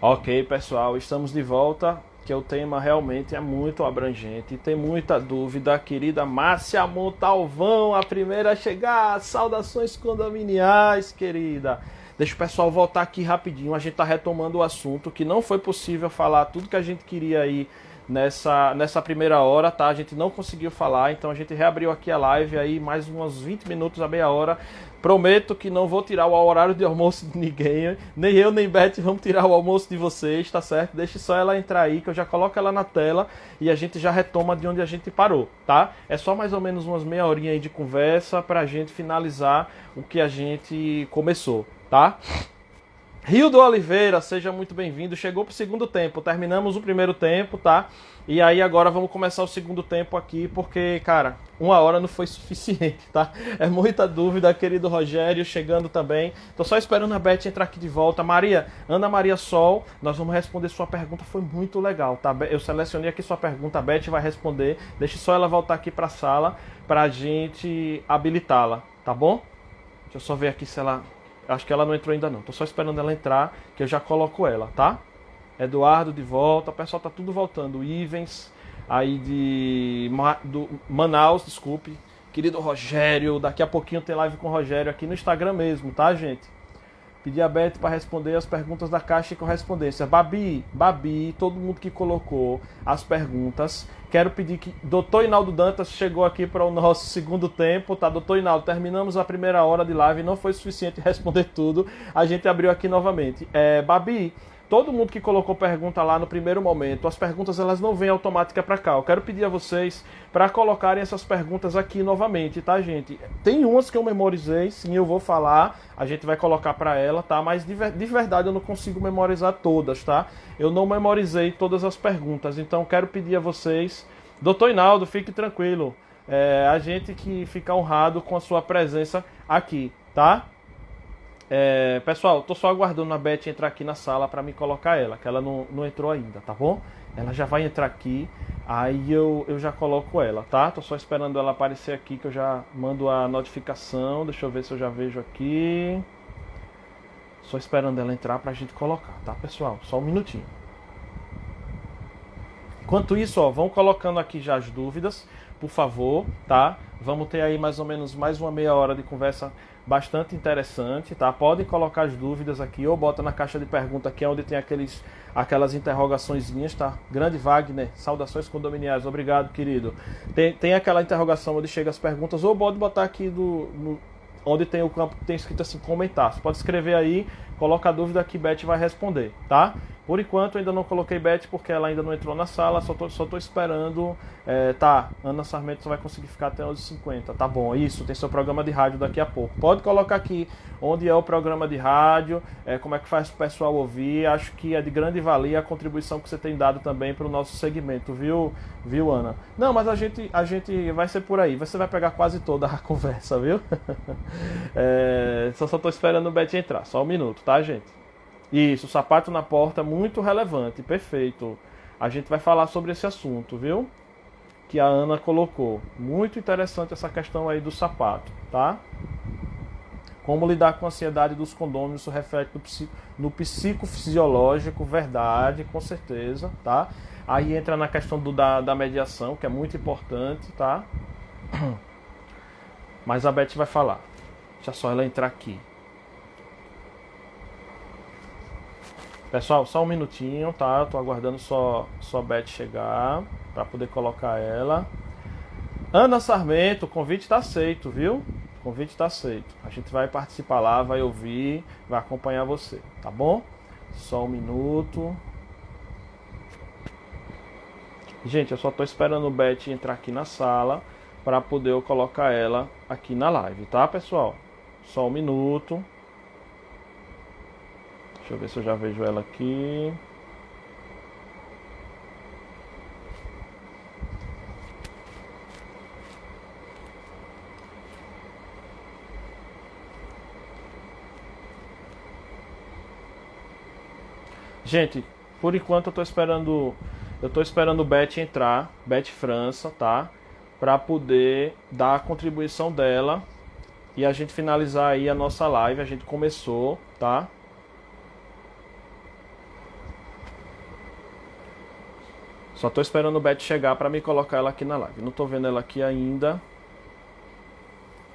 Ok, pessoal, estamos de volta, que o tema realmente é muito abrangente, tem muita dúvida. Querida Márcia Montalvão, a primeira a chegar, saudações condominiais, querida. Deixa o pessoal voltar aqui rapidinho, a gente está retomando o assunto, que não foi possível falar tudo que a gente queria aí nessa primeira hora, tá? A gente não conseguiu falar, então a gente reabriu aqui a live aí, mais uns 20 minutos a meia hora. Prometo que não vou tirar o horário de almoço de ninguém, nem eu nem Beth vamos tirar o almoço de vocês, tá certo? Deixe só ela entrar aí, que eu já coloco ela na tela e a gente já retoma de onde a gente parou, tá? É só mais ou menos umas meia horinha aí de conversa pra gente finalizar o que a gente começou, tá? Rildo Oliveira, seja muito bem-vindo. Chegou pro segundo tempo, terminamos o primeiro tempo, tá? E aí agora vamos começar o segundo tempo aqui, porque, cara, uma hora não foi suficiente, tá? É muita dúvida, querido Rogério chegando também. Tô só esperando a Beth entrar aqui de volta. Maria, Ana Maria Sol, nós vamos responder sua pergunta, foi muito legal, tá? Eu selecionei aqui sua pergunta, a Beth vai responder. Deixa só ela voltar aqui pra sala pra gente habilitá-la, tá bom? Deixa eu só ver aqui se ela... Acho que ela não entrou ainda não. Tô só esperando ela entrar, que eu já coloco ela, tá? Eduardo de volta. O pessoal tá tudo voltando. Ivens, aí do Manaus, desculpe. Querido Rogério, daqui a pouquinho tem live com o Rogério aqui no Instagram mesmo, tá, gente? Pedi a Beth para responder as perguntas da caixa de correspondência. Babi, todo mundo que colocou as perguntas. Quero pedir que... Doutor Inaldo Dantas chegou aqui para o nosso segundo tempo, tá? Doutor Inaldo, terminamos a primeira hora de live, não foi suficiente responder tudo. A gente abriu aqui novamente. Babi, todo mundo que colocou pergunta lá no primeiro momento, as perguntas elas não vêm automática para cá. Eu quero pedir a vocês para colocarem essas perguntas aqui novamente, tá, gente? Tem umas que eu memorizei, sim, eu vou falar, a gente vai colocar para ela, tá? Mas de verdade eu não consigo memorizar todas, tá? Eu não memorizei todas as perguntas, então quero pedir a vocês, doutor Inaldo, fique tranquilo, a gente que fica honrado com a sua presença aqui, tá? Pessoal, tô só aguardando a Beth entrar aqui na sala para me colocar ela, que ela não entrou ainda, tá bom? Ela já vai entrar aqui, aí eu já coloco ela, tá? Tô só esperando ela aparecer aqui, que eu já mando a notificação. Deixa eu ver se eu já vejo aqui. Só esperando ela entrar pra gente colocar, tá, pessoal? Só um minutinho. Enquanto isso, ó, vão colocando aqui já as dúvidas, por favor, tá? Vamos ter aí mais ou menos mais uma meia hora de conversa bastante interessante, tá? Podem colocar as dúvidas aqui ou bota na caixa de pergunta aqui onde tem aquelas interrogaçõezinhas, tá? Grande Wagner, saudações condominiais, obrigado, querido. Tem aquela interrogação onde chega as perguntas, ou pode botar aqui onde tem o campo que tem escrito assim, comentar. Você pode escrever aí, coloca a dúvida que Beth vai responder, tá? Por enquanto eu ainda não coloquei Beth porque ela ainda não entrou na sala, só tô esperando. Tá, Ana Sarmento só vai conseguir ficar até 11h50, tá bom, isso, tem seu programa de rádio daqui a pouco. Pode colocar aqui onde é o programa de rádio, como é que faz o pessoal ouvir. Acho que é de grande valia a contribuição que você tem dado também para o nosso segmento, viu, Ana? Não, mas a gente vai ser por aí, você vai pegar quase toda a conversa, viu? Só tô esperando o Beth entrar, só um minuto, tá, gente? Isso, sapato na porta, muito relevante, perfeito. A gente vai falar sobre esse assunto, viu? Que a Ana colocou. Muito interessante essa questão aí do sapato, tá? Como lidar com a ansiedade dos condôminos, isso reflete no psicofisiológico, verdade, com certeza, tá? Aí entra na questão da mediação, que é muito importante, tá? Mas a Beth vai falar. Deixa só ela entrar aqui. Pessoal, só um minutinho, tá? Eu tô aguardando só a Beth chegar para poder colocar ela. Ana Sarmento, o convite está aceito, viu? O convite está aceito. A gente vai participar lá, vai ouvir, vai acompanhar você, tá bom? Só um minuto. Gente, eu só tô esperando o Beth entrar aqui na sala para poder eu colocar ela aqui na live, tá, pessoal? Só um minuto. Deixa eu ver se eu já vejo ela aqui. Gente, por enquanto eu tô esperando o Beth entrar, Beth França, tá? Para poder dar a contribuição dela e a gente finalizar aí a nossa live. A gente começou, tá? Só tô esperando o Beth chegar para me colocar ela aqui na live. Não tô vendo ela aqui ainda.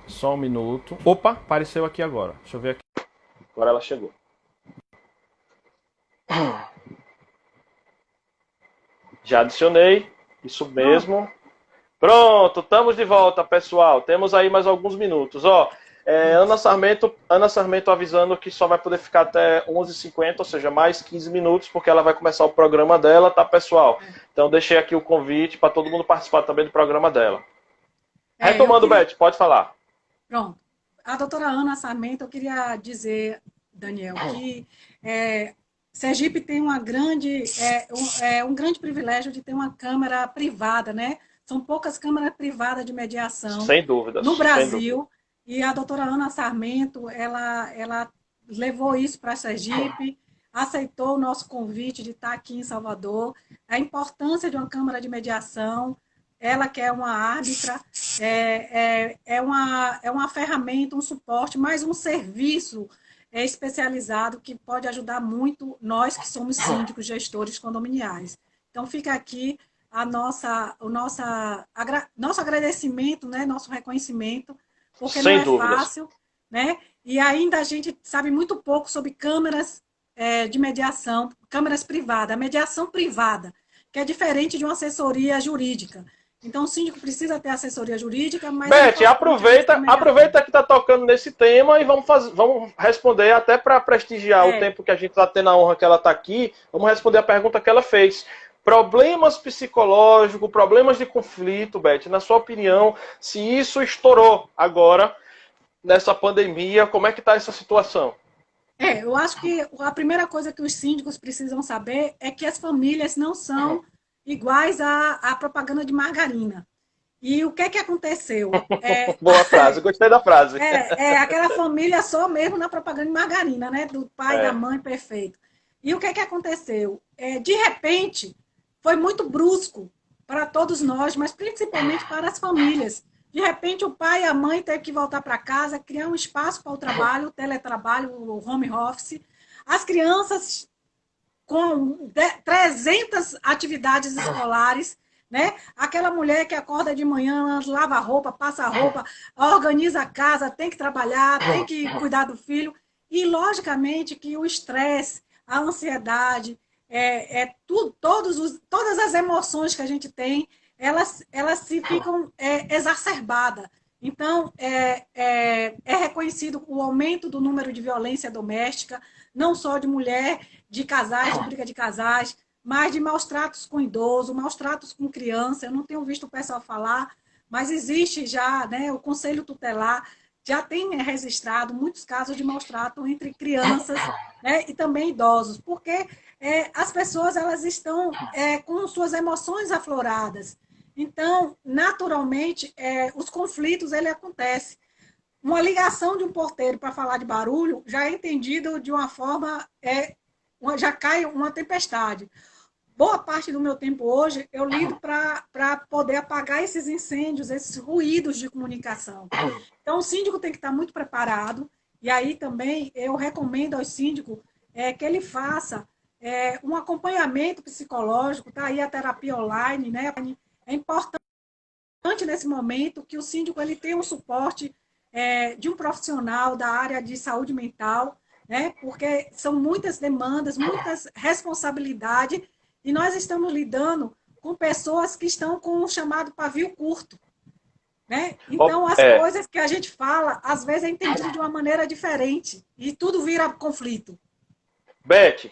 Só um minuto. Opa, apareceu aqui agora. Deixa eu ver aqui. Agora ela chegou. Já adicionei. Isso mesmo. Pronto, estamos de volta, pessoal. Temos aí mais alguns minutos. Ó, Ana Sarmento avisando que só vai poder ficar até 11h50, ou seja, mais 15 minutos, porque ela vai começar o programa dela, tá, pessoal? Então deixei aqui o convite para todo mundo participar também do programa dela. Retomando, Beth, pode falar. Pronto. A doutora Ana Sarmento, eu queria dizer, Daniel, que Sergipe tem um grande privilégio de ter uma câmara privada, né? São poucas câmaras privadas de mediação sem dúvidas, no Brasil. E a doutora Ana Sarmento, ela levou isso para Sergipe, aceitou o nosso convite de estar aqui em Salvador, a importância de uma câmara de mediação, ela que é uma árbitra, é uma ferramenta, um suporte, mais um serviço especializado que pode ajudar muito nós que somos síndicos, gestores condominiais. Então, fica aqui o nosso agradecimento, né, nosso reconhecimento, porque sem não é dúvidas. fácil, né? E ainda a gente sabe muito pouco sobre câmaras de mediação, câmaras privadas, a mediação privada, que é diferente de uma assessoria jurídica. Então, o síndico precisa ter assessoria jurídica, mas... Beth, aproveita que está tocando nesse tema e vamos responder até para prestigiar o tempo que a gente está tendo a honra que ela está aqui. Vamos responder a pergunta que ela fez. Problemas psicológicos, problemas de conflito, Beth, na sua opinião, se isso estourou agora, nessa pandemia, como é que está essa situação? Eu acho que a primeira coisa que os síndicos precisam saber é que as famílias não são iguais à propaganda de margarina. E o que é que aconteceu? Boa frase, gostei da frase. Aquela família só mesmo na propaganda de margarina, né? Do pai e da mãe, perfeito. E o que é que aconteceu? De repente, foi muito brusco para todos nós, mas principalmente para as famílias. De repente, o pai e a mãe teve que voltar para casa, criar um espaço para o trabalho, o teletrabalho, o home office. As crianças com 300 atividades escolares, né? Aquela mulher que acorda de manhã, lava a roupa, passa a roupa, organiza a casa, tem que trabalhar, tem que cuidar do filho. E, logicamente, que o estresse, a ansiedade, todas as emoções que a gente tem, elas se ficam exacerbadas. Então, é reconhecido o aumento do número de violência doméstica, não só de mulher, de casais, de briga de casais, mas de maus tratos com idoso, maus tratos com criança. Eu não tenho visto o pessoal falar, mas existe já, né, o Conselho Tutelar já tem registrado muitos casos de maus trato entre crianças, né, e também idosos, porque as pessoas elas estão com suas emoções afloradas. Então, naturalmente, os conflitos ele acontecem. Uma ligação de um porteiro para falar de barulho já é entendido de uma forma, já cai uma tempestade. Boa parte do meu tempo hoje eu lido para poder apagar esses incêndios, esses ruídos de comunicação. Então, o síndico tem que estar muito preparado, e aí também eu recomendo ao síndico que ele faça um acompanhamento psicológico, tá aí a terapia online, né? É importante nesse momento que o síndico ele tenha um suporte de um profissional da área de saúde mental, né? Porque são muitas demandas, muitas responsabilidades, e nós estamos lidando com pessoas que estão com o chamado pavio curto. Né? Então, as coisas que a gente fala, às vezes é entendido de uma maneira diferente, e tudo vira conflito. Beth,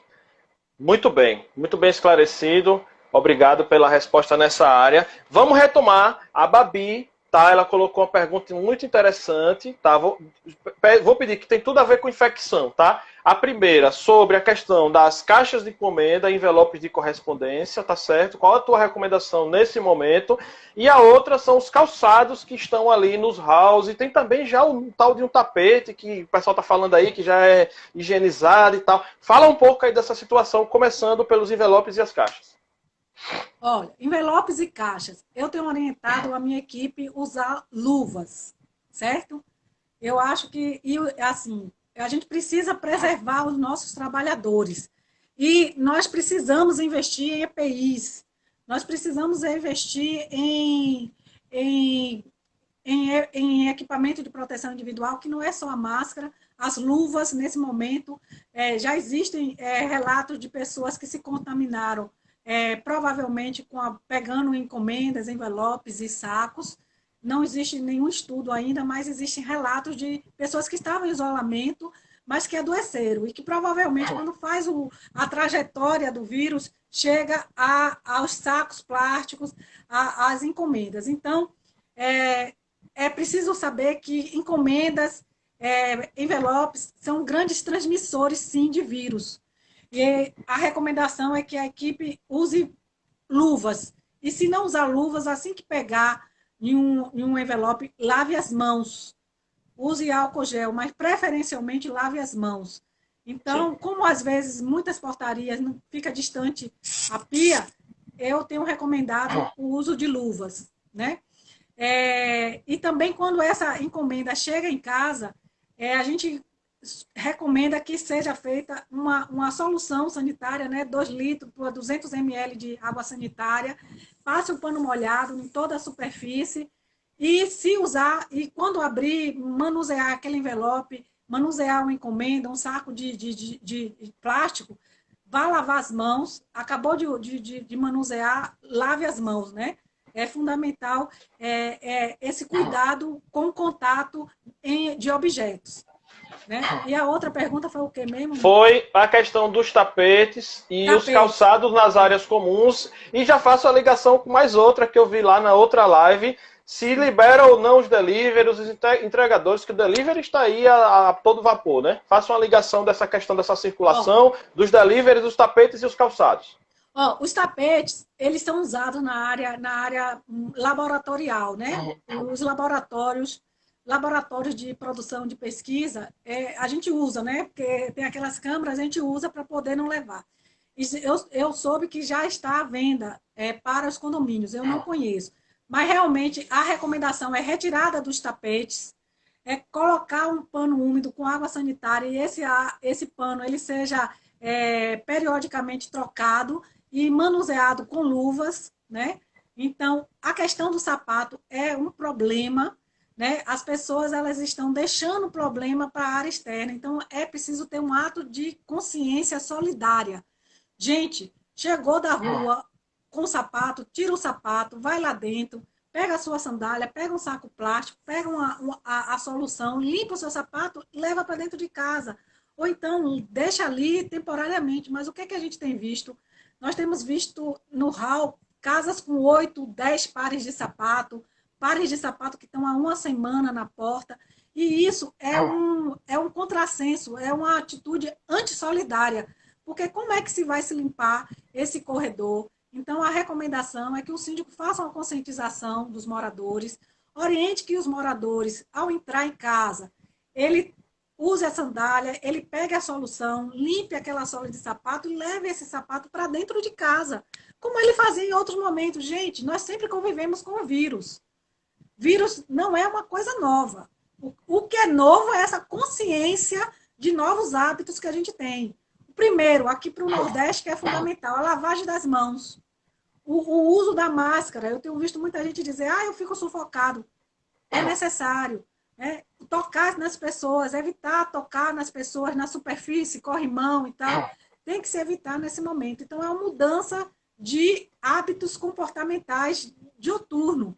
muito bem esclarecido. Obrigado pela resposta nessa área. Vamos retomar a Babi, tá? Ela colocou uma pergunta muito interessante, tá? Vou pedir que tem tudo a ver com infecção, tá? A primeira, sobre a questão das caixas de encomenda, envelopes de correspondência, tá certo? Qual a tua recomendação nesse momento? E a outra são os calçados que estão ali nos halls, e tem também já um tal de um tapete que o pessoal tá falando aí que já é higienizado e tal. Fala um pouco aí dessa situação, começando pelos envelopes e as caixas. Olha, envelopes e caixas. Eu tenho orientado a minha equipe usar luvas, certo? Eu acho que, assim, a gente precisa preservar os nossos trabalhadores. E nós precisamos investir em EPIs, Nós precisamos investir em, em equipamento de proteção individual, que não é só a máscara, as luvas, nesse momento, já existem relatos de pessoas que se contaminaram, provavelmente pegando encomendas, envelopes e sacos. Não existe nenhum estudo ainda, mas existem relatos de pessoas que estavam em isolamento, mas que adoeceram, e que provavelmente, quando faz a trajetória do vírus, chega aos sacos plásticos, às encomendas. Então, é preciso saber que encomendas, envelopes, são grandes transmissores, sim, de vírus. E a recomendação é que a equipe use luvas. E se não usar luvas, assim que pegar em um envelope, lave as mãos. Use álcool gel, mas preferencialmente lave as mãos. Então, como às vezes muitas portarias não fica distante a pia, eu tenho recomendado o uso de luvas, né? E também quando essa encomenda chega em casa, a gente recomenda que seja feita uma solução sanitária, né? 2 litros por 200 ml de água sanitária, passe o pano molhado em toda a superfície e se usar, e quando abrir, manusear aquele envelope, manusear uma encomenda, um saco de plástico, vá lavar as mãos, acabou de manusear, lave as mãos, né? É fundamental esse cuidado com o contato de objetos. Né? E a outra pergunta foi o que mesmo? Foi a questão dos tapetes e os calçados nas áreas comuns. E já faço a ligação com mais outra que eu vi lá na outra live. Se libera ou não os deliveries, os entregadores, que o delivery está aí a todo vapor, né? Faça uma ligação dessa questão dessa circulação, dos deliveries, dos tapetes e os calçados. Os tapetes, eles são usados na área laboratorial, né? Os laboratórios de produção de pesquisa, a gente usa, né? Porque tem aquelas câmaras, a gente usa para poder não levar. Eu soube que já está à venda para os condomínios, eu não conheço. Mas realmente a recomendação é retirada dos tapetes, colocar um pano úmido com água sanitária e esse pano ele seja periodicamente trocado e manuseado com luvas, né? Então, a questão do sapato é um problema, né? As pessoas elas estão deixando o problema para a área externa, então é preciso ter um ato de consciência solidária. Gente, chegou da rua com o sapato, tira o sapato, vai lá dentro, pega a sua sandália, pega um saco plástico, pega a solução, limpa o seu sapato e leva para dentro de casa. Ou então, deixa ali temporariamente. Mas o que a gente tem visto? Nós temos visto no hall casas com 8, 10 pares de sapato que estão há uma semana na porta. E isso é um contrassenso, é uma atitude antissolidária. Porque como é que se vai se limpar esse corredor? Então, a recomendação é que o síndico faça uma conscientização dos moradores, oriente que os moradores, ao entrar em casa, ele use a sandália, ele pegue a solução, limpe aquela sola de sapato e leve esse sapato para dentro de casa, como ele fazia em outros momentos. Gente, nós sempre convivemos com o vírus. Vírus não é uma coisa nova. O que é novo é essa consciência de novos hábitos que a gente tem. Primeiro, aqui para o Nordeste, que é fundamental, a lavagem das mãos. O uso da máscara. Eu tenho visto muita gente dizer, eu fico sufocado. É necessário. Tocar nas pessoas, evitar tocar nas pessoas, na superfície, corrimão e tal. Tem que se evitar nesse momento. Então, é uma mudança de hábitos comportamentais diuturno,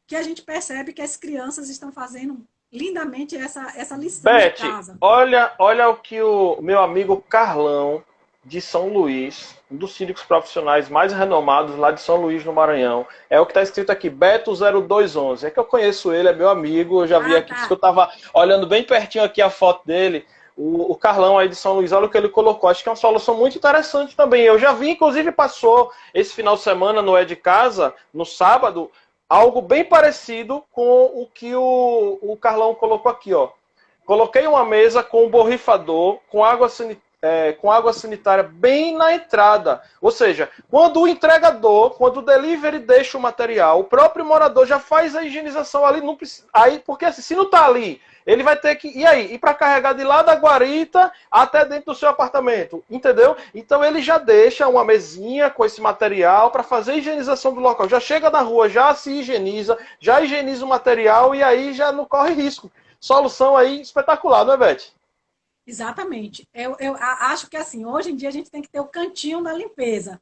que a gente percebe que as crianças estão fazendo lindamente essa lição Beth, de casa. Olha o que o meu amigo Carlão, de São Luís, um dos síndicos profissionais mais renomados lá de São Luís, no Maranhão, é o que está escrito aqui, Beto0211. É que eu conheço ele, é meu amigo, eu já vi aqui, porque eu estava olhando bem pertinho aqui a foto dele, o Carlão aí de São Luís, olha o que ele colocou, acho que é uma solução muito interessante também. Eu já vi, inclusive passou esse final de semana no É de Casa, no sábado, algo bem parecido com o que o Carlão colocou aqui, ó. Coloquei uma mesa com um borrifador, com água com água sanitária bem na entrada. Ou seja, quando o entregador, quando o delivery deixa o material, o próprio morador já faz a higienização ali. Não precisa, aí, porque assim, se não está ali, ele vai ter que... E aí? Ir para carregar de lá da guarita até dentro do seu apartamento. Entendeu? Então ele já deixa uma mesinha com esse material para fazer a higienização do local. Já chega na rua, já se higieniza, já higieniza o material e aí já não corre risco. Solução aí espetacular, não é, Beth? Exatamente. Eu acho que assim, hoje em dia a gente tem que ter o cantinho da limpeza.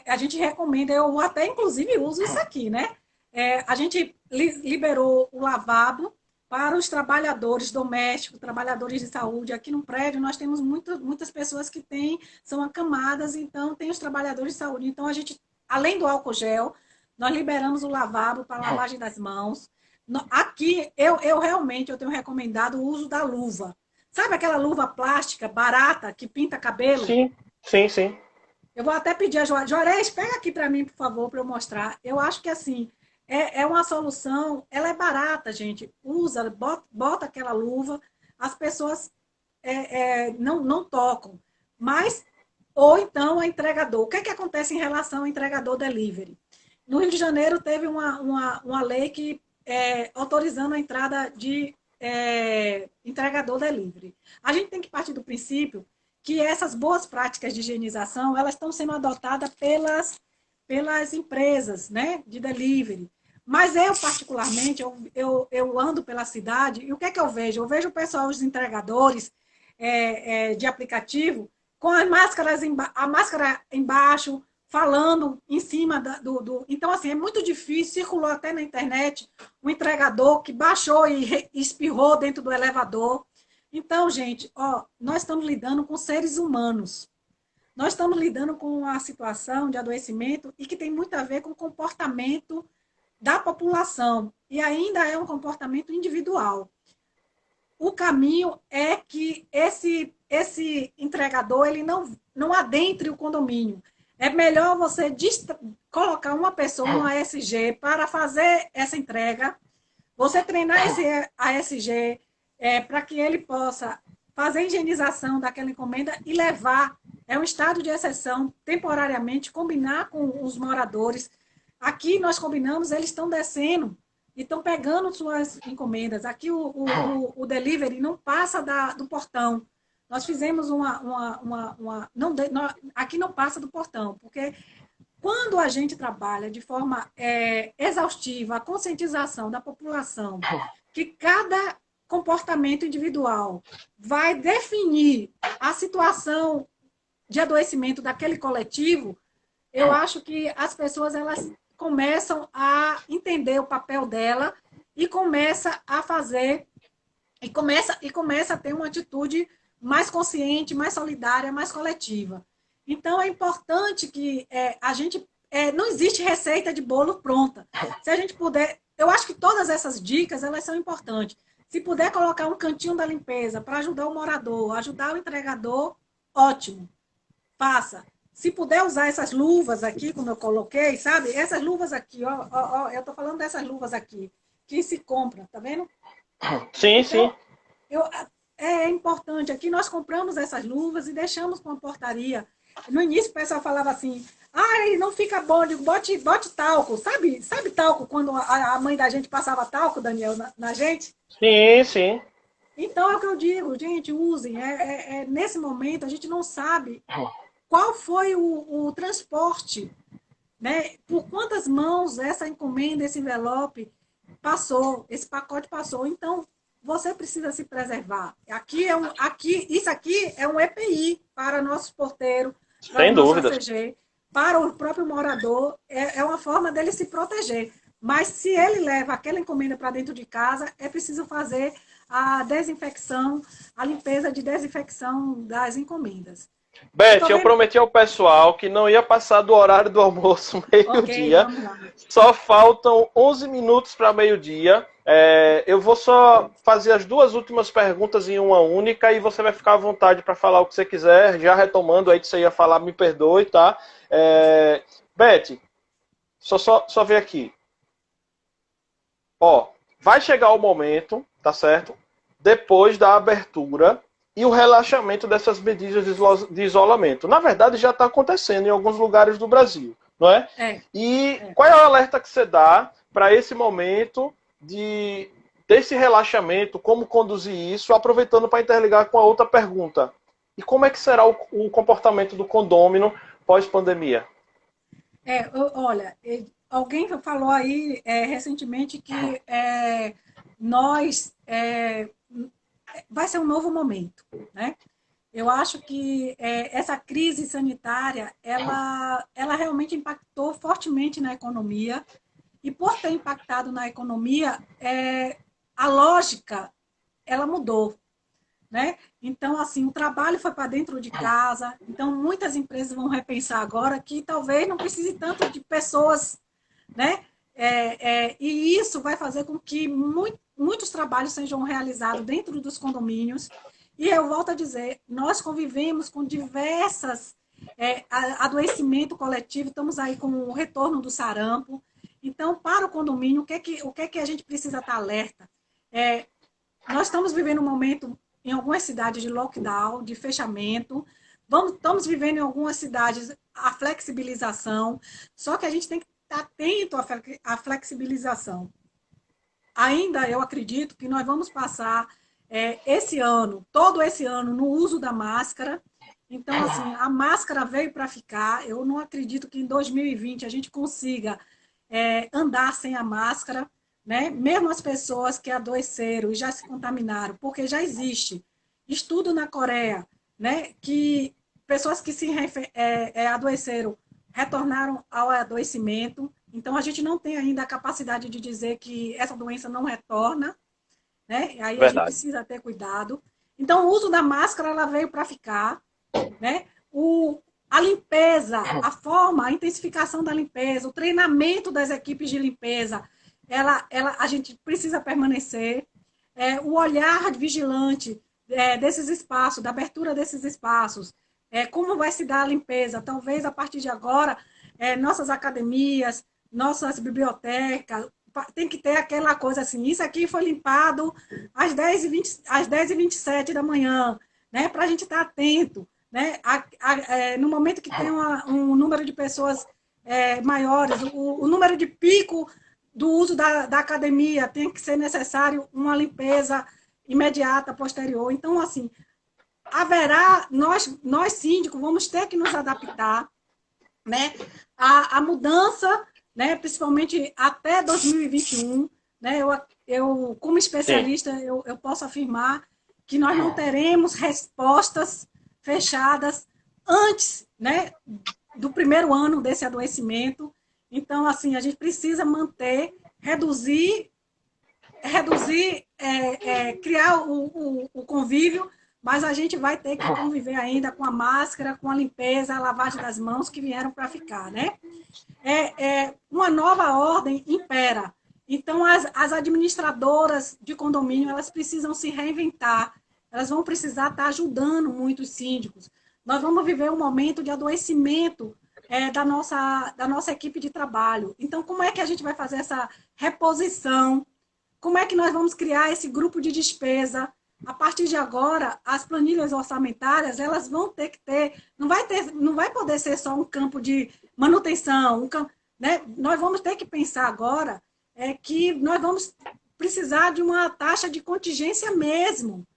A gente recomenda, eu até inclusive uso isso aqui, né? A gente liberou o lavabo para os trabalhadores domésticos, trabalhadores de saúde. Aqui no prédio nós temos muitas pessoas que são acamadas, então tem os trabalhadores de saúde. Então a gente, além do álcool gel, nós liberamos o lavabo para a lavagem das mãos. Aqui eu realmente eu tenho recomendado o uso da luva. Sabe aquela luva plástica barata que pinta cabelo? Sim, sim, sim. Eu vou até pedir a Juarez, pega aqui para mim, por favor, para eu mostrar. Eu acho que assim, é uma solução, ela é barata, gente. Usa, bota aquela luva, as pessoas não tocam. Mas, ou então, a entregador. O que é que acontece em relação ao entregador delivery? No Rio de Janeiro teve uma lei que autorizando a entrada de entregador delivery. A gente tem que partir do princípio que essas boas práticas de higienização, elas estão sendo adotadas pelas empresas, né, de delivery. Mas eu, particularmente, eu ando pela cidade e o que é que eu vejo? Eu vejo o pessoal, os entregadores de aplicativo, com as máscaras, a máscara embaixo, falando em cima Então, assim, é muito difícil, circulou até na internet, um entregador que baixou e espirrou dentro do elevador. Então, gente, nós estamos lidando com seres humanos. Nós estamos lidando com uma situação de adoecimento e que tem muito a ver com o comportamento da população. E ainda é um comportamento individual. O caminho é que esse entregador ele não adentre o condomínio. É melhor você colocar uma pessoa no ASG para fazer essa entrega, você treinar esse ASG para que ele possa fazer a higienização daquela encomenda e levar. É um estado de exceção, temporariamente, combinar com os moradores. Aqui nós combinamos, eles estão descendo e estão pegando suas encomendas. Aqui o delivery não passa do portão. Nós fizemos aqui não passa do portão, porque quando a gente trabalha de forma exaustiva a conscientização da população, que cada comportamento individual vai definir a situação de adoecimento daquele coletivo, eu acho que as pessoas elas começam a entender o papel dela e começa a fazer e começa a ter uma atitude mais consciente, mais solidária, mais coletiva. Então é importante que a gente não existe receita de bolo pronta. Se a gente puder, eu acho que todas essas dicas elas são importantes. Se puder colocar um cantinho da limpeza para ajudar o morador, ajudar o entregador, ótimo. Faça. Se puder usar essas luvas aqui, como eu coloquei, sabe? Essas luvas aqui, eu estou falando dessas luvas aqui, que se compra, tá vendo? Sim, então, sim. É importante. Aqui nós compramos essas luvas e deixamos com a portaria. No início o pessoal falava assim, não fica bom, eu digo, bote talco. Sabe talco, quando a mãe da gente passava talco, Daniel, na gente? Sim, sim. Então é o que eu digo, gente, usem. Nesse momento a gente não sabe qual foi o transporte, né? Por quantas mãos essa encomenda, esse envelope passou, esse pacote passou. Então, você precisa se preservar. Isso aqui é um EPI para nossos porteiros, para o nosso ACG, para o próprio morador. É uma forma dele se proteger. Mas se ele leva aquela encomenda para dentro de casa, é preciso fazer a desinfecção, a limpeza de desinfecção das encomendas. Beth, eu prometi ao pessoal que não ia passar do horário do almoço meio-dia. Okay, só faltam 11 minutos para meio-dia. Eu vou só fazer as duas últimas perguntas em uma única e você vai ficar à vontade para falar o que você quiser. Já retomando aí que você ia falar, me perdoe, tá? Beth, só ver aqui. Vai chegar o momento, tá certo? Depois da abertura e o relaxamento dessas medidas de isolamento. Na verdade, já está acontecendo em alguns lugares do Brasil, não é? E qual é o alerta que você dá para esse momento desse relaxamento, como conduzir isso, aproveitando para interligar com a outra pergunta? E como é que será o comportamento do condômino pós-pandemia? Olha, alguém falou aí recentemente que nós vai ser um novo momento, né? Eu acho que essa crise sanitária, ela realmente impactou fortemente na economia, e por ter impactado na economia, a lógica, ela mudou, né? Então, assim, o trabalho foi para dentro de casa, então muitas empresas vão repensar agora que talvez não precise tanto de pessoas, né? E isso vai fazer com que muitos trabalhos sejam realizados dentro dos condomínios. E eu volto a dizer, nós convivemos com diversas adoecimento coletivo, estamos aí com o retorno do sarampo. Então, para o condomínio, o que é que a gente precisa estar alerta? Nós estamos vivendo um momento, em algumas cidades, de lockdown, de fechamento. Estamos vivendo em algumas cidades a flexibilização, só que a gente tem que estar atento à flexibilização. Ainda eu acredito que nós vamos passar esse ano, todo esse ano, no uso da máscara. Então, assim, a máscara veio para ficar. Eu não acredito que em 2020 a gente consiga andar sem a máscara, né? Mesmo as pessoas que adoeceram e já se contaminaram, porque já existe estudo na Coreia, né, que pessoas que se adoeceram retornaram ao adoecimento. Então, a gente não tem ainda a capacidade de dizer que essa doença não retorna, né? Aí a gente precisa ter cuidado. Então, o uso da máscara, ela veio para ficar, né? A limpeza, a forma, a intensificação da limpeza, o treinamento das equipes de limpeza, a gente precisa permanecer. O olhar vigilante desses espaços, da abertura desses espaços, como vai se dar a limpeza. Talvez, a partir de agora, nossas academias, nossas bibliotecas, tem que ter aquela coisa assim, isso aqui foi limpado às 10h27 da manhã, né, para a gente estar atento, né, no momento que tem um número de pessoas maiores, o número de pico do uso da academia, tem que ser necessário uma limpeza imediata, posterior. Então, assim, nós síndicos, vamos ter que nos adaptar, né, à mudança, né, principalmente até 2021, né, eu como especialista, eu posso afirmar que nós não teremos respostas fechadas antes, né, do primeiro ano desse adoecimento. Então, assim, a gente precisa manter, reduzir, criar o convívio, mas a gente vai ter que conviver ainda com a máscara, com a limpeza, a lavagem das mãos que vieram para ficar, né? Uma nova ordem impera. Então, as administradoras de condomínio, elas precisam se reinventar, elas vão precisar estar ajudando muito os síndicos. Nós vamos viver um momento de adoecimento da nossa equipe de trabalho. Então, como é que a gente vai fazer essa reposição? Como é que nós vamos criar esse grupo de despesa? A partir de agora, as planilhas orçamentárias, elas vão ter que ter, não vai poder ser só um campo de manutenção, né? Nós vamos ter que pensar agora que nós vamos precisar de uma taxa de contingência mesmo.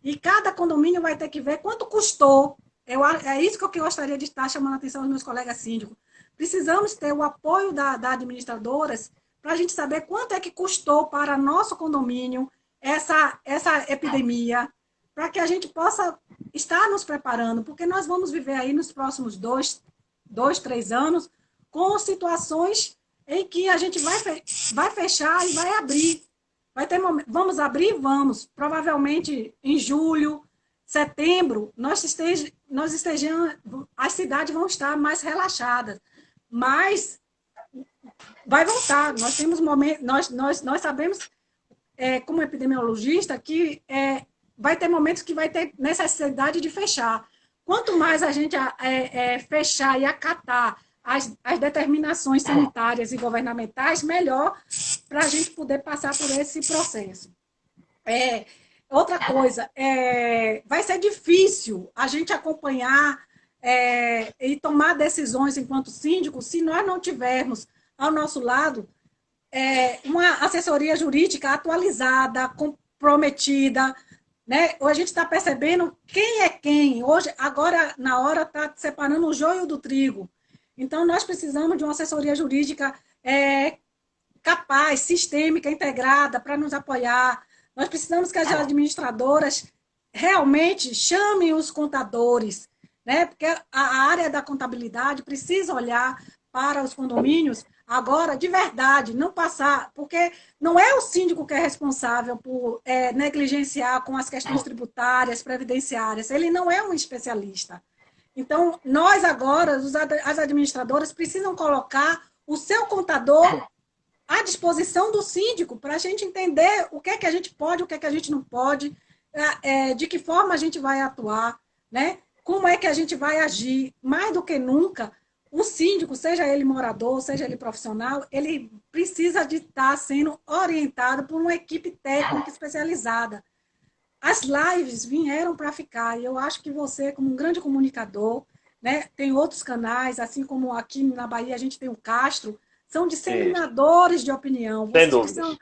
E cada condomínio vai ter que ver quanto custou. É isso que eu gostaria de estar chamando a atenção dos meus colegas síndicos. Precisamos ter o apoio da administradoras para a gente saber quanto é que custou para nosso condomínio essa epidemia, para que a gente possa estar nos preparando, porque nós vamos viver aí nos próximos 3 anos com situações em que a gente vai fechar e vai abrir. Vamos abrir? Vamos. Provavelmente em julho, setembro, as cidades vão estar mais relaxadas. Mas vai voltar. Nós temos momentos, nós sabemos, como epidemiologista, que vai ter momentos que vai ter necessidade de fechar. Quanto mais a gente fechar e acatar as determinações sanitárias e governamentais, melhor para a gente poder passar por esse processo. outra coisa, vai ser difícil a gente acompanhar e tomar decisões enquanto síndico se nós não tivermos ao nosso lado uma assessoria jurídica atualizada, comprometida, né? Hoje a gente está percebendo quem é quem. Hoje, agora, na hora, está separando o joio do trigo. Então, nós precisamos de uma assessoria jurídica capaz, sistêmica, integrada, para nos apoiar. Nós precisamos que as administradoras realmente chamem os contadores, né? Porque a área da contabilidade precisa olhar para os condomínios agora de verdade, não passar, porque não é o síndico que é responsável por negligenciar com as questões tributárias, previdenciárias, ele não é um especialista. Então, nós agora, as administradoras, precisam colocar o seu contador à disposição do síndico para a gente entender o que é que a gente pode, o que é que a gente não pode, de que forma a gente vai atuar, né? Como é que a gente vai agir. Mais do que nunca, o síndico, seja ele morador, seja ele profissional, ele precisa de estar sendo orientado por uma equipe técnica especializada. As lives vieram para ficar, e eu acho que você, como um grande comunicador, né, tem outros canais, assim como aqui na Bahia a gente tem o Castro, são disseminadores de opinião. Vocês precisam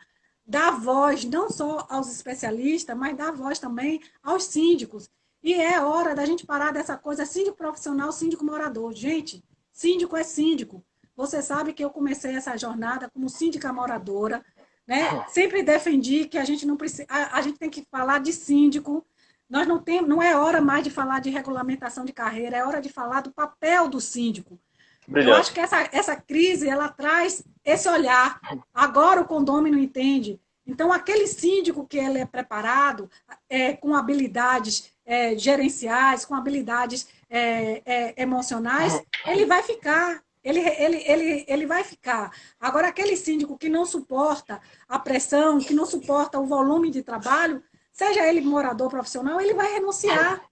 dar voz não só aos especialistas, mas dar voz também aos síndicos. E é hora da gente parar dessa coisa síndico profissional, síndico morador. Gente, síndico é síndico. Você sabe que eu comecei essa jornada como síndica moradora, né? Sempre defendi que a gente não precisa, a gente tem que falar de síndico. Nós não temos, não é hora mais de falar de regulamentação de carreira, é hora de falar do papel do síndico. Brilhante. Eu acho que essa crise ela traz esse olhar. Agora o condômino entende. Então, aquele síndico que ele é preparado, com habilidades gerenciais, com habilidades emocionais, ele vai ficar. Ele vai ficar. Agora, aquele síndico que não suporta a pressão, que não suporta o volume de trabalho, seja ele morador profissional, ele vai renunciar,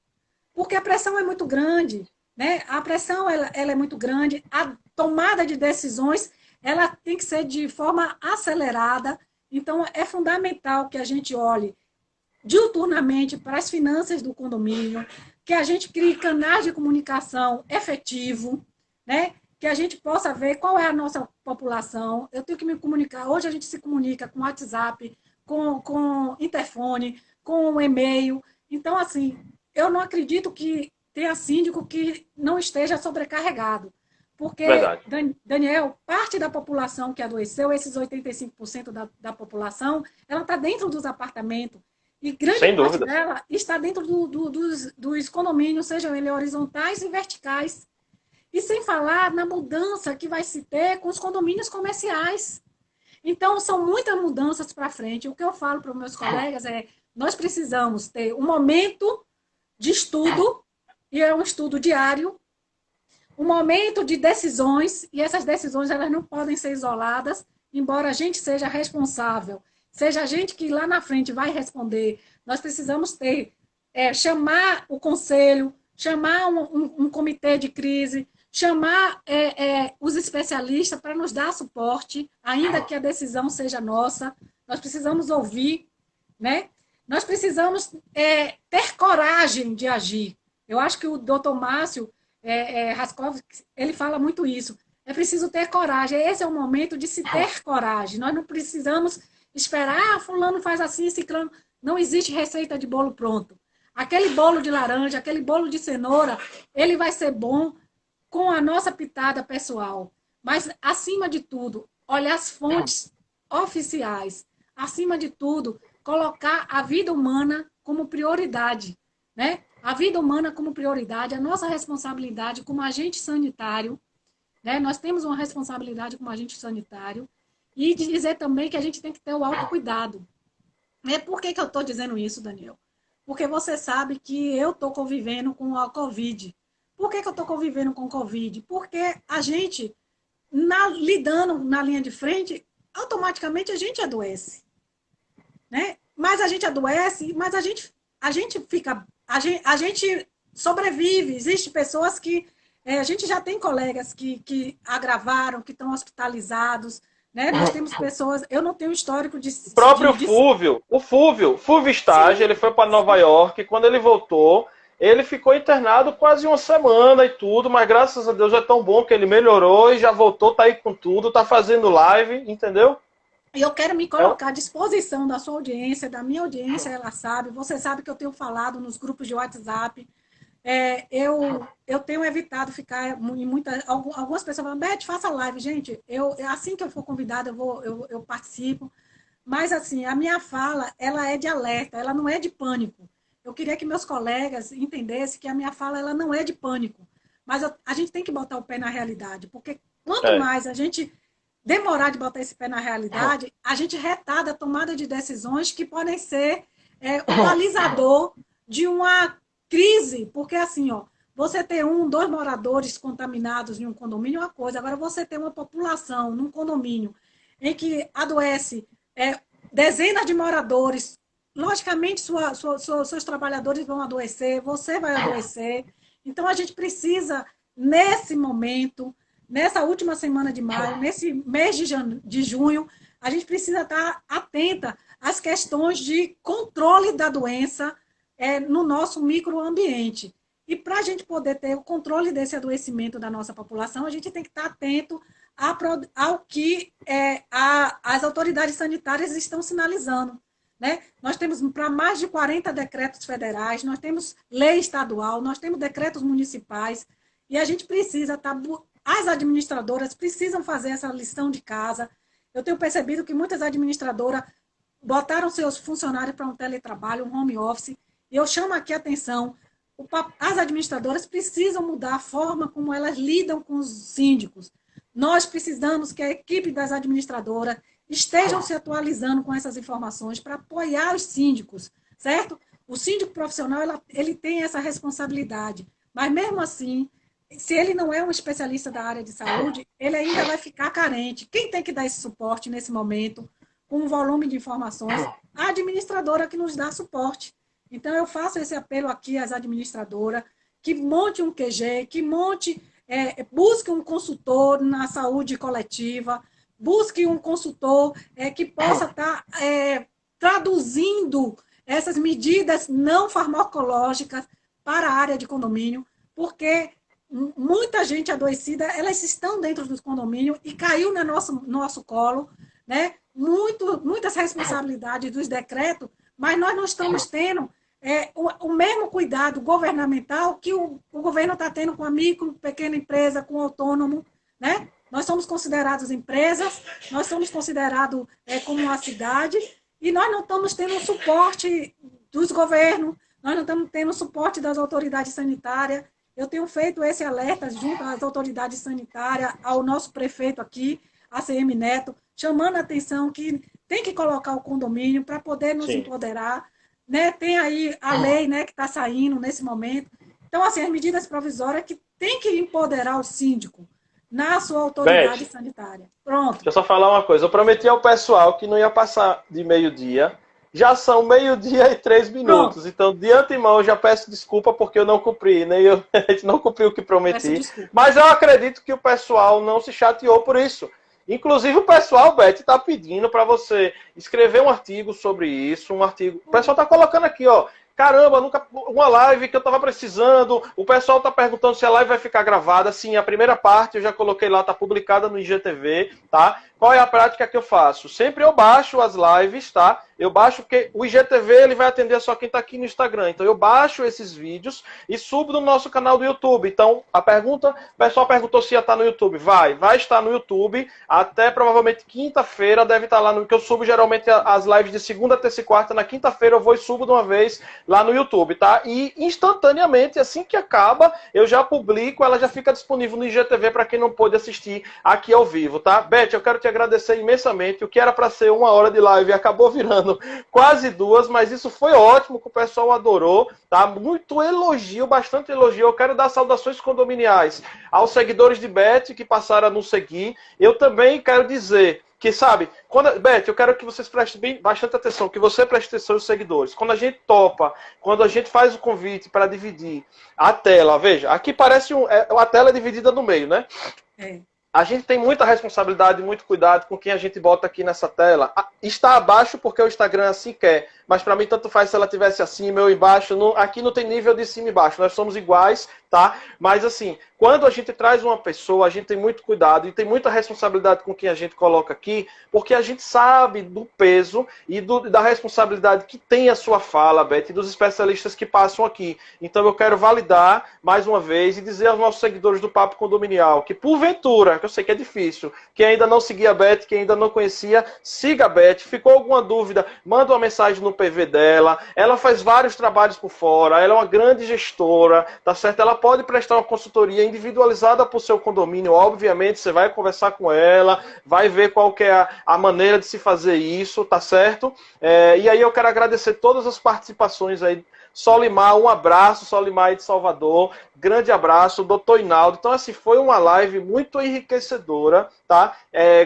porque a pressão é muito grande. Né? A pressão ela é muito grande, a tomada de decisões ela tem que ser de forma acelerada. Então, é fundamental que a gente olhe diuturnamente para as finanças do condomínio, que a gente crie canais de comunicação efetivo, né? Que a gente possa ver qual é a nossa população. Eu tenho que me comunicar. Hoje a gente se comunica com WhatsApp, com interfone, com e-mail. Então, assim, eu não acredito que tenha síndico que não esteja sobrecarregado. Porque, Daniel, parte da população que adoeceu, esses 85% da população, ela está dentro dos apartamentos. E grande parte dela está dentro dos condomínios, sejam eles horizontais e verticais. E sem falar na mudança que vai se ter com os condomínios comerciais. Então, são muitas mudanças para frente. O que eu falo para os meus colegas é, nós precisamos ter um momento de estudo, e é um estudo diário, um momento de decisões, e essas decisões elas não podem ser isoladas, embora a gente seja responsável, seja a gente que lá na frente vai responder. Nós precisamos ter, chamar o conselho, chamar um comitê de crise, chamar os especialistas para nos dar suporte, ainda que a decisão seja nossa. Nós precisamos ouvir, né? Nós precisamos ter coragem de agir. Eu acho que o doutor Márcio Raskov, ele fala muito isso. É preciso ter coragem. Esse é o momento de se ter coragem. Nós não precisamos esperar, fulano faz assim, ciclano. Não existe receita de bolo pronto. Aquele bolo de laranja, aquele bolo de cenoura, ele vai ser bom com a nossa pitada pessoal. Mas, acima de tudo, olhar as fontes oficiais. Acima de tudo, colocar a vida humana como prioridade, né? A vida humana como prioridade, a nossa responsabilidade como agente sanitário, né? Nós temos uma responsabilidade como agente sanitário, e dizer também que a gente tem que ter o autocuidado. Por que eu estou dizendo isso, Daniel? Porque você sabe que eu estou convivendo com a Covid. Por que eu estou convivendo com a Covid? Porque a gente, lidando na linha de frente, automaticamente a gente adoece. Né? Mas a gente adoece, mas a gente fica... A gente sobrevive. Existem pessoas que... a gente já tem colegas que agravaram, que estão hospitalizados, né? Nós temos pessoas, eu não tenho histórico de... O próprio Fúvio Stage, ele foi para Nova York, quando ele voltou, ele ficou internado quase uma semana e tudo, mas graças a Deus é tão bom que ele melhorou e já voltou, tá aí com tudo, tá fazendo live, entendeu? E eu quero me colocar à disposição da sua audiência, da minha audiência, ela sabe. Você sabe que eu tenho falado nos grupos de WhatsApp. Eu tenho evitado ficar em algumas pessoas falam, Beth, faça live. Gente, assim que eu for convidada, eu participo. Mas, assim, a minha fala, ela é de alerta, ela não é de pânico. Eu queria que meus colegas entendessem que a minha fala, ela não é de pânico. Mas a gente tem que botar o pé na realidade, porque quanto mais a gente demorar de botar esse pé na realidade, a gente retarda a tomada de decisões que podem ser o balizador de uma crise, porque assim, ó, você ter dois moradores contaminados em um condomínio é uma coisa, agora você ter uma população num condomínio em que adoece dezenas de moradores, logicamente seus trabalhadores vão adoecer, você vai adoecer, então a gente precisa, nesse momento, nessa última semana de maio, nesse mês de junho, a gente precisa estar atenta às questões de controle da doença no nosso microambiente. E para a gente poder ter o controle desse adoecimento da nossa população, a gente tem que estar atento ao que as autoridades sanitárias estão sinalizando. Né? Nós temos para mais de 40 decretos federais, nós temos lei estadual, nós temos decretos municipais, e a gente precisa estar... As administradoras precisam fazer essa lição de casa. Eu tenho percebido que muitas administradoras botaram seus funcionários para um teletrabalho, um home office. E eu chamo aqui a atenção, as administradoras precisam mudar a forma como elas lidam com os síndicos. Nós precisamos que a equipe das administradoras estejam se atualizando com essas informações para apoiar os síndicos, certo? O síndico profissional, ele tem essa responsabilidade. Mas, mesmo assim, se ele não é um especialista da área de saúde, ele ainda vai ficar carente. Quem tem que dar esse suporte nesse momento, com um volume de informações? A administradora que nos dá suporte. Então, eu faço esse apelo aqui às administradoras, que monte um QG, que busque um consultor na saúde coletiva, busque um consultor que possa estar traduzindo essas medidas não farmacológicas para a área de condomínio, porque muita gente adoecida, elas estão dentro dos condomínios e caiu no nosso colo, né? Muitas responsabilidades dos decretos, mas nós não estamos tendo o mesmo cuidado governamental que o governo está tendo com a micro, pequena empresa, com o autônomo, né? Nós somos considerados empresas, nós somos considerados como uma cidade, e nós não estamos tendo o suporte dos governos, nós não estamos tendo o suporte das autoridades sanitárias. Eu tenho feito esse alerta junto às autoridades sanitárias, ao nosso prefeito aqui, ACM Neto, chamando a atenção que tem que colocar o condomínio para poder nos empoderar. Né? Tem aí a lei, né, que está saindo nesse momento. Então, assim, as medidas provisórias que tem que empoderar o síndico na sua autoridade sanitária. Pronto. Deixa eu só falar uma coisa. Eu prometi ao pessoal que não ia passar de meio-dia. Já são 12h e 3 minutos. Pronto. Então, de antemão, eu já peço desculpa porque eu não cumpri, né? A gente não cumpriu o que prometi. Mas eu acredito que o pessoal não se chateou por isso. Inclusive, o pessoal, Beth, está pedindo para você escrever um artigo sobre isso. O pessoal está colocando aqui, ó. Caramba, uma live que eu estava precisando. O pessoal está perguntando se a live vai ficar gravada. Sim, a primeira parte eu já coloquei lá, está publicada no IGTV, tá? Qual é a prática que eu faço? Sempre eu baixo as lives, tá? Eu baixo porque o IGTV ele vai atender só quem está aqui no Instagram. Então eu baixo esses vídeos e subo no nosso canal do YouTube. Então o pessoal perguntou se ia estar no YouTube. Vai estar no YouTube. Até provavelmente quinta-feira deve estar lá no que eu subo geralmente as lives de segunda, terça e quarta. Na quinta-feira eu vou e subo de uma vez lá no YouTube, tá? E instantaneamente, assim que acaba, eu já publico, ela já fica disponível no IGTV para quem não pôde assistir aqui ao vivo, tá? Beth, eu quero te agradecer imensamente. O que era para ser 1 hora de live acabou virando quase 2, mas isso foi ótimo, que o pessoal adorou, tá? Muito elogio, bastante elogio. Eu quero dar saudações condominiais aos seguidores de Beth que passaram a nos seguir. Eu também quero dizer que, sabe, Beth, eu quero que vocês prestem bastante atenção, que você preste atenção aos seguidores. Quando a gente topa, quando a gente faz o convite para dividir a tela, veja, aqui parece a tela é dividida no meio, né? É. a gente tem muita responsabilidade e muito cuidado com quem a gente bota aqui nessa tela. Está abaixo porque o Instagram assim quer, mas para mim tanto faz se ela tivesse acima ou embaixo. Aqui não tem nível de cima e baixo, nós somos iguais, tá? Mas assim, quando a gente traz uma pessoa, a gente tem muito cuidado e tem muita responsabilidade com quem a gente coloca aqui, porque a gente sabe do peso e da responsabilidade que tem a sua fala, Beth, e dos especialistas que passam aqui. Então eu quero validar mais uma vez e dizer aos nossos seguidores do Papo Condominial que, porventura, que eu sei que é difícil, quem ainda não seguia a Beth, quem ainda não conhecia, siga a Beth. Ficou alguma dúvida, manda uma mensagem no PV dela. Ela faz vários trabalhos por fora, ela é uma grande gestora, tá certo? Ela pode prestar uma consultoria individualizada para o seu condomínio, obviamente, você vai conversar com ela, vai ver qual que é a maneira de se fazer isso, tá certo? E aí eu quero agradecer todas as participações aí. Solimar, um abraço, Solimar aí de Salvador, grande abraço, doutor Inaldo. Então, assim, foi uma live muito enriquecedora, tá?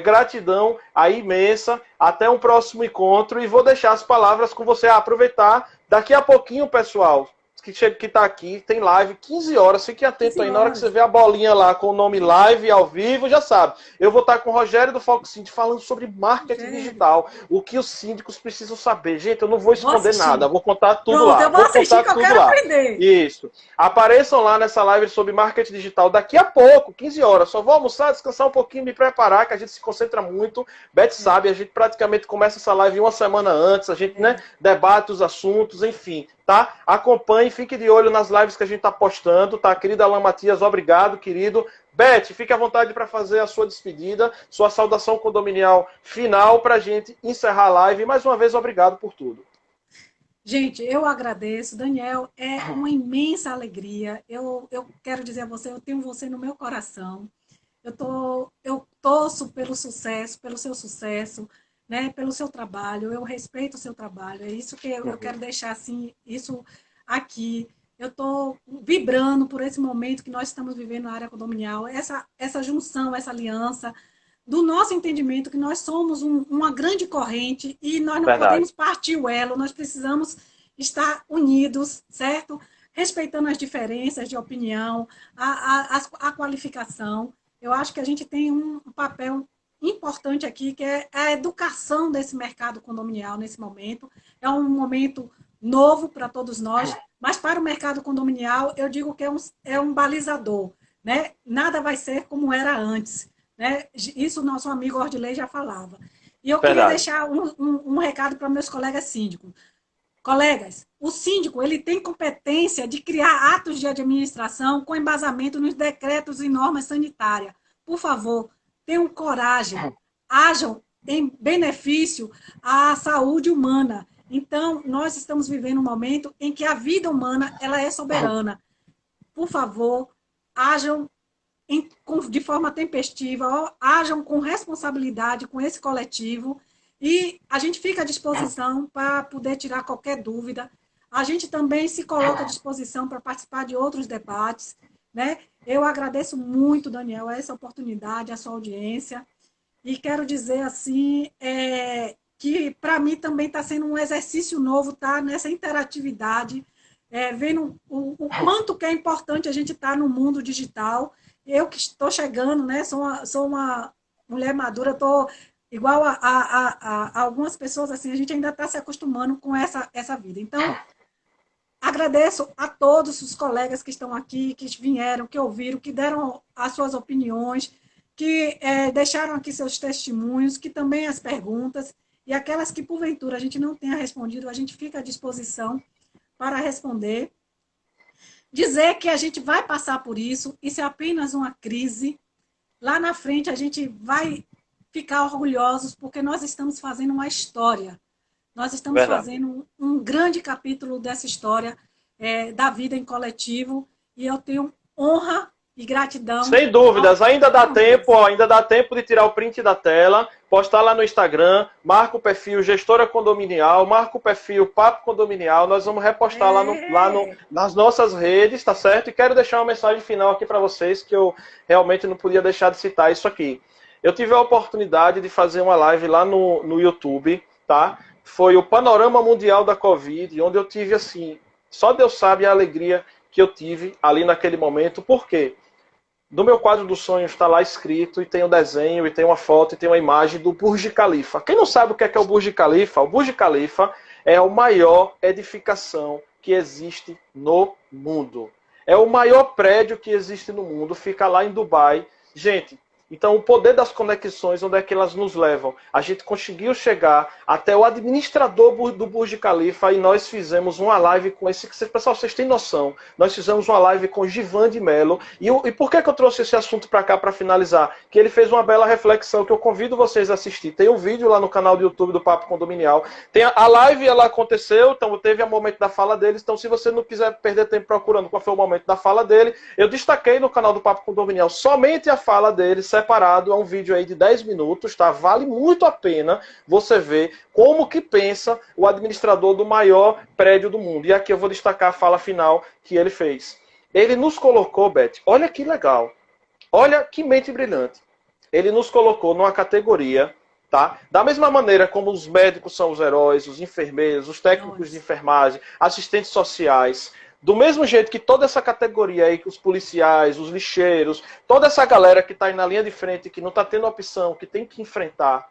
Gratidão aí imensa, até um próximo encontro e vou deixar as palavras com você. Aproveitar, daqui a pouquinho, pessoal, que está aqui, tem live, 15 horas, fique atento aí, na hora que você vê a bolinha lá com o nome live ao vivo, já sabe. Eu vou estar com o Rogério do Foco Síndico falando sobre marketing digital, o que os síndicos precisam saber. Gente, eu não vou esconder nada, vou contar tudo lá. Eu vou assistir que eu quero aprender. Isso. Apareçam lá nessa live sobre marketing digital daqui a pouco, 15 horas. Só vou almoçar, descansar um pouquinho, me preparar, que a gente se concentra muito. Beth sabe, a gente praticamente começa essa live uma semana antes, a gente debate os assuntos, enfim. Tá? Acompanhe, fique de olho nas lives que a gente está postando, tá? Querida Alain Matias, obrigado, querido. Beth, fique à vontade para fazer a sua despedida, sua saudação condominial final para a gente encerrar a live. Mais uma vez, obrigado por tudo. Gente, eu agradeço. Daniel, é uma imensa alegria. Eu quero dizer a você, eu tenho você no meu coração. Eu torço pelo sucesso, pelo seu sucesso, né, pelo seu trabalho, eu respeito o seu trabalho, é isso que eu quero deixar assim, isso aqui. Eu estou vibrando por esse momento que nós estamos vivendo na área condominial, essa junção, essa aliança, do nosso entendimento que nós somos uma grande corrente e nós não podemos partir o elo, nós precisamos estar unidos, certo? Respeitando as diferenças de opinião, a qualificação. Eu acho que a gente tem um papel importante aqui, que é a educação desse mercado condominial nesse momento. É um momento novo para todos nós, mas para o mercado condominial, eu digo que é um balizador, né? Nada vai ser como era antes, né? Isso o nosso amigo Ordilei já falava. E eu queria deixar um recado para meus colegas síndicos. Colegas, o síndico ele tem competência de criar atos de administração com embasamento nos decretos e normas sanitárias. Por favor, tenham coragem, hajam em benefício à saúde humana. Então, nós estamos vivendo um momento em que a vida humana ela é soberana. Por favor, hajam de forma tempestiva, hajam com responsabilidade com esse coletivo e a gente fica à disposição para poder tirar qualquer dúvida. A gente também se coloca à disposição para participar de outros debates, né? Eu agradeço muito, Daniel, essa oportunidade, a sua audiência. E quero dizer assim, que para mim também está sendo um exercício novo, tá? Nessa interatividade, vendo o quanto que é importante a gente estar no mundo digital. Eu que estou chegando, né? Sou uma mulher madura, estou igual a algumas pessoas, assim, a gente ainda está se acostumando com essa vida. Então, agradeço a todos os colegas que estão aqui, que vieram, que ouviram, que deram as suas opiniões, que deixaram aqui seus testemunhos, que também as perguntas, e aquelas que, porventura, a gente não tenha respondido, a gente fica à disposição para responder. Dizer que a gente vai passar por isso é apenas uma crise. Lá na frente, a gente vai ficar orgulhosos, porque nós estamos fazendo uma história. Nós estamos fazendo um grande capítulo dessa história da vida em coletivo e eu tenho honra e gratidão. Sem dúvidas, ainda dá tempo de tirar o print da tela, postar lá no Instagram, marca o perfil Gestora Condominial, marca o perfil Papo Condominial, nós vamos repostar nas nossas redes, tá certo? E quero deixar uma mensagem final aqui para vocês, que eu realmente não podia deixar de citar isso aqui. Eu tive a oportunidade de fazer uma live lá no YouTube, tá? Foi o Panorama Mundial da Covid, onde eu tive, assim, só Deus sabe a alegria que eu tive ali naquele momento. Por quê? No meu quadro dos sonhos está lá escrito, e tem um desenho, e tem uma foto, e tem uma imagem do Burj Khalifa. Quem não sabe o que é o Burj Khalifa? O Burj Khalifa é a maior edificação que existe no mundo. É o maior prédio que existe no mundo, fica lá em Dubai. Gente, então o poder das conexões, onde é que elas nos levam? A gente conseguiu chegar até o administrador do Burj Khalifa e nós fizemos uma live com esse... Pessoal, vocês têm noção? Nós fizemos uma live com Givan de Mello. E por que eu trouxe esse assunto para cá para finalizar? Que ele fez uma bela reflexão que eu convido vocês a assistir. Tem um vídeo lá no canal do YouTube do Papo Condominial. Tem a live, ela aconteceu, então teve o momento da fala deles. Então, se você não quiser perder tempo procurando qual foi o momento da fala dele, eu destaquei no canal do Papo Condominial somente a fala dele, separado, é um vídeo aí de 10 minutos, tá? Vale muito a pena você ver como que pensa o administrador do maior prédio do mundo. E aqui eu vou destacar a fala final que ele fez. Ele nos colocou, Beth, olha que legal, olha que mente brilhante. Ele nos colocou numa categoria, tá? Da mesma maneira como os médicos são os heróis, os enfermeiros, os técnicos de enfermagem, assistentes sociais, do mesmo jeito que toda essa categoria aí, os policiais, os lixeiros, toda essa galera que está aí na linha de frente, que não está tendo opção, que tem que enfrentar,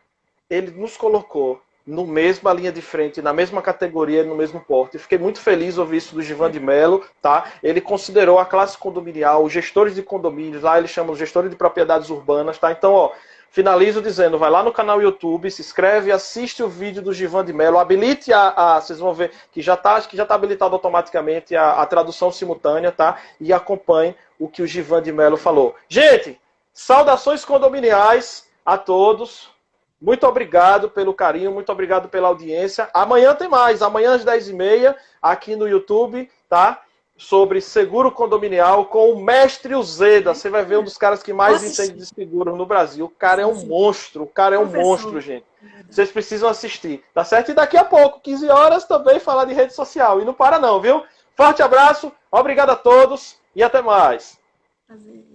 ele nos colocou no mesma linha de frente, na mesma categoria, no mesmo porte. Fiquei muito feliz de ouvir isso do Givan de Mello, tá? Ele considerou a classe condominial, os gestores de condomínios, lá ele chama os gestores de propriedades urbanas, tá? Então, ó, finalizo dizendo, vai lá no canal YouTube, se inscreve, assiste o vídeo do Givan de Mello, habilite vocês vão ver que já está habilitado automaticamente a tradução simultânea, tá? E acompanhe o que o Givan de Mello falou. Gente, saudações condominiais a todos. Muito obrigado pelo carinho, muito obrigado pela audiência. Amanhã tem mais, amanhã às 10h30, aqui no YouTube, tá? Sobre seguro condominial com o Mestre Uzeda. Você vai ver um dos caras que mais entende de seguro no Brasil. O cara é um monstro, o cara é um monstro, gente. Vocês precisam assistir, tá certo? E daqui a pouco, 15 horas, também falar de rede social. E não para não, viu? Forte abraço, obrigado a todos e até mais. Prazer.